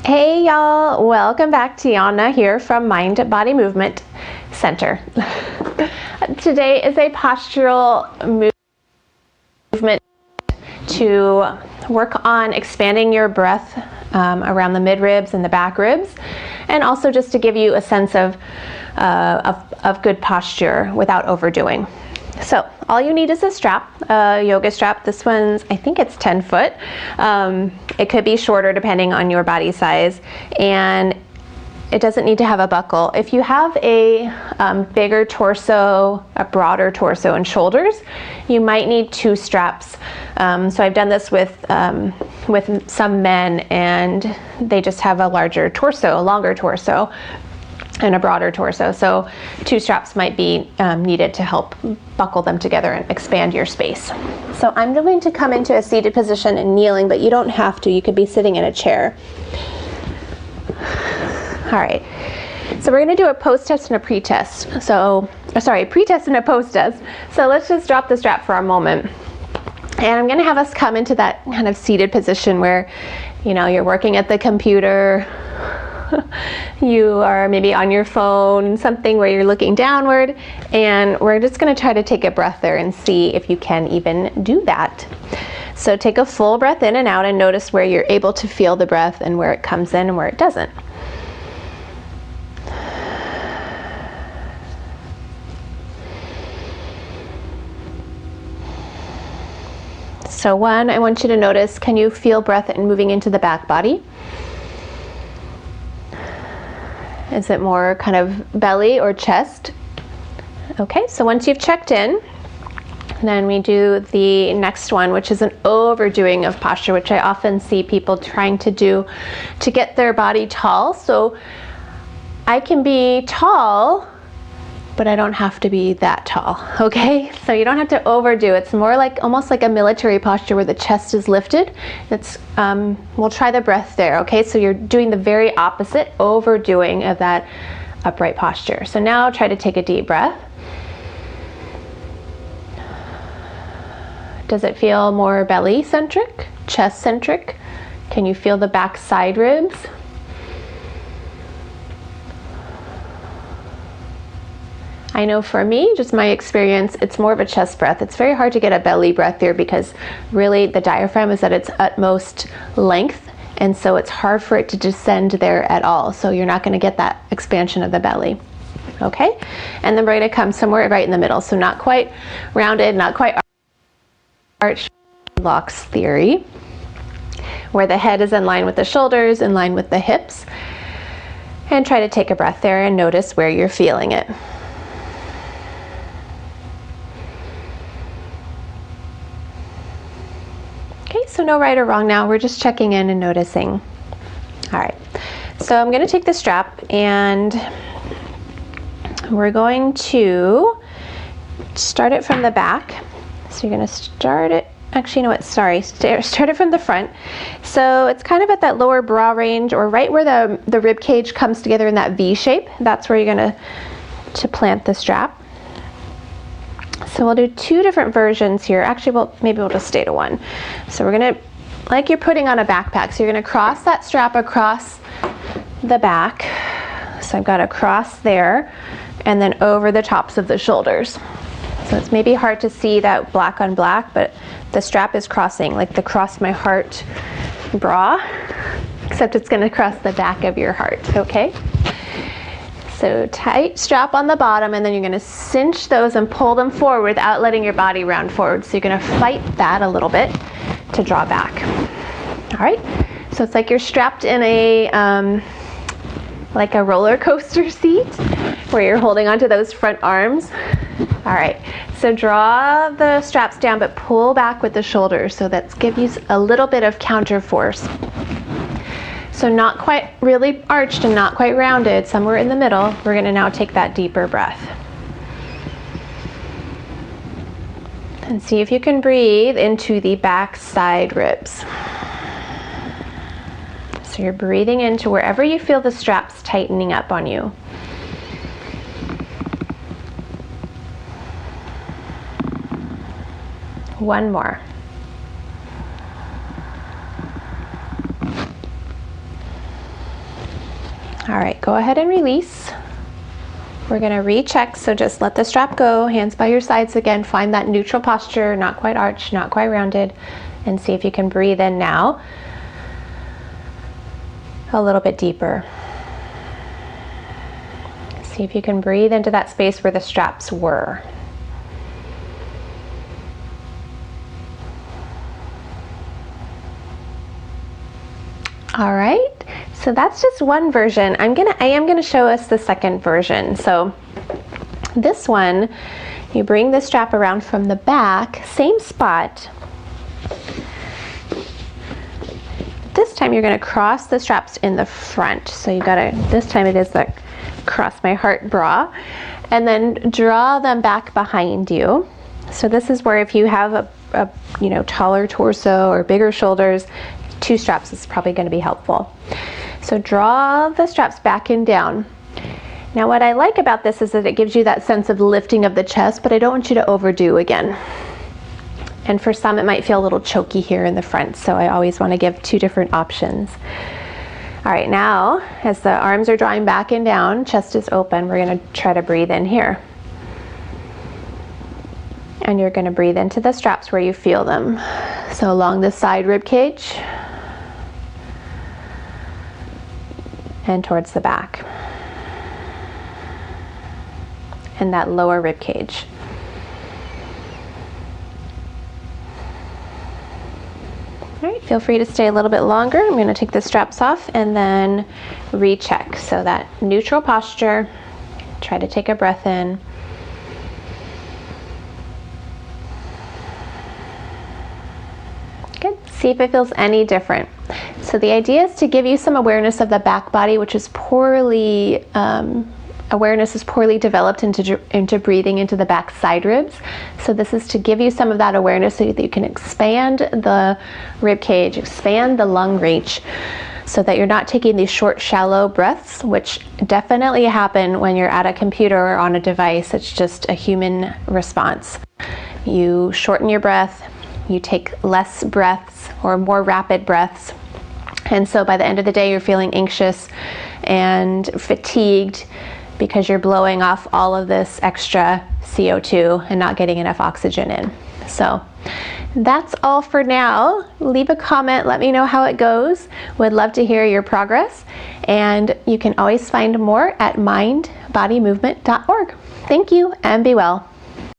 Hey y'all, welcome back. Tiana here from Mind Body Movement Center. Today is a postural movement to work on expanding your breath around the mid ribs and the back ribs, and also just to give you a sense of good posture without overdoing. So all you need is a strap, a yoga strap. This one's, I think it's 10 foot. It could be shorter depending on your body size, and it doesn't need to have a buckle. If you have a bigger torso, a broader torso and shoulders, you might need two straps. So I've done this with some men, and they just have a larger torso, a longer torso, and a broader torso. So two straps might be needed to help buckle them together and expand your space. So I'm going to come into a seated position and kneeling, but you don't have to. You could be sitting in a chair. All right. So we're going to do a post-test and a pre-test. So, pre-test and a post-test. So let's just drop the strap for a moment. And I'm going to have us come into that kind of seated position where, you're working at the computer. You are maybe on your phone, something where you're looking downward, and we're just going to try to take a breath there and see if you can even do that. So take a full breath in and out and notice where you're able to feel the breath and where it comes in and where it doesn't. So one, I want you to notice, can you feel breath moving into the back body? Is it more kind of belly or chest? Okay, so once you've checked in, then we do the next one, which is an overdoing of posture, which I often see people trying to do to get their body tall. So I can be tall, but I don't have to be that tall, okay? So you don't have to overdo. It's more like almost like a military posture where the chest is lifted. We'll try the breath there, okay? So you're doing the very opposite, overdoing of that upright posture. So now try to take a deep breath. Does it feel more belly centric, chest centric? Can you feel the back side ribs? I know for me, just my experience, it's more of a chest breath. It's very hard to get a belly breath there because really the diaphragm is at its utmost length, and so it's hard for it to descend there at all. So you're not going to get that expansion of the belly. Okay? And then we're going to come somewhere right in the middle. So not quite rounded, not quite arched. Locks theory, where the head is in line with the shoulders, in line with the hips. And try to take a breath there and notice where you're feeling it. So no right or wrong now, we're just checking in and noticing. All right, so I'm gonna take the strap and we're going to start it from the back. So you're gonna start it, actually, you know what, start it from the front. So it's kind of at that lower bra range, or right where the rib cage comes together in that V shape. That's where you're gonna plant the strap. So we'll do two different versions here. Actually, maybe we'll just stay to one. So we're gonna, like you're putting on a backpack, so you're gonna cross that strap across the back. So I've got a cross there, and then over the tops of the shoulders. So it's maybe hard to see that black on black, but the strap is crossing, like the Cross My Heart bra, except it's gonna cross the back of your heart, okay? So tight strap on the bottom, and then you're gonna cinch those and pull them forward without letting your body round forward. So you're gonna fight that a little bit to draw back. All right, so it's like you're strapped in like a roller coaster seat where you're holding onto those front arms. All right, so draw the straps down, but pull back with the shoulders. So that gives you a little bit of counter force. So not quite really arched and not quite rounded, somewhere in the middle. We're gonna now take that deeper breath. And see if you can breathe into the back side ribs. So you're breathing into wherever you feel the straps tightening up on you. One more. All right, go ahead and release. We're gonna recheck, so just let the strap go, hands by your sides again, find that neutral posture, not quite arched, not quite rounded, and see if you can breathe in now a little bit deeper. See if you can breathe into that space where the straps were. All right, so that's just one version. I am gonna show us the second version. So this one, you bring the strap around from the back, same spot. This time you're gonna cross the straps in the front. So you gotta, this time it is the cross my heart bra, and then draw them back behind you. So this is where if you have a taller torso or bigger shoulders, 2 straps is probably going to be helpful. So draw the straps back and down. Now what I like about this is that it gives you that sense of lifting of the chest, but I don't want you to overdo again. And for some it might feel a little choky here in the front, so I always want to give 2 different options. All right, now as the arms are drawing back and down, chest is open, we're going to try to breathe in here. And you're going to breathe into the straps where you feel them. So along the side rib cage and towards the back and that lower rib cage. All right, feel free to stay a little bit longer. I'm going to take the straps off and then recheck. So that neutral posture, try to take a breath in. Good. See if it feels any different. So the idea is to give you some awareness of the back body, which is poorly, awareness is poorly developed into breathing into the back side ribs. So this is to give you some of that awareness so that you can expand the rib cage, expand the lung reach, so that you're not taking these short, shallow breaths, which definitely happen when you're at a computer or on a device. It's just a human response. You shorten your breath, you take less breaths or more rapid breaths. And so by the end of the day, you're feeling anxious and fatigued because you're blowing off all of this extra CO2 and not getting enough oxygen in. So that's all for now. Leave a comment, let me know how it goes. Would love to hear your progress. And you can always find more at mindbodymovement.org. Thank you and be well.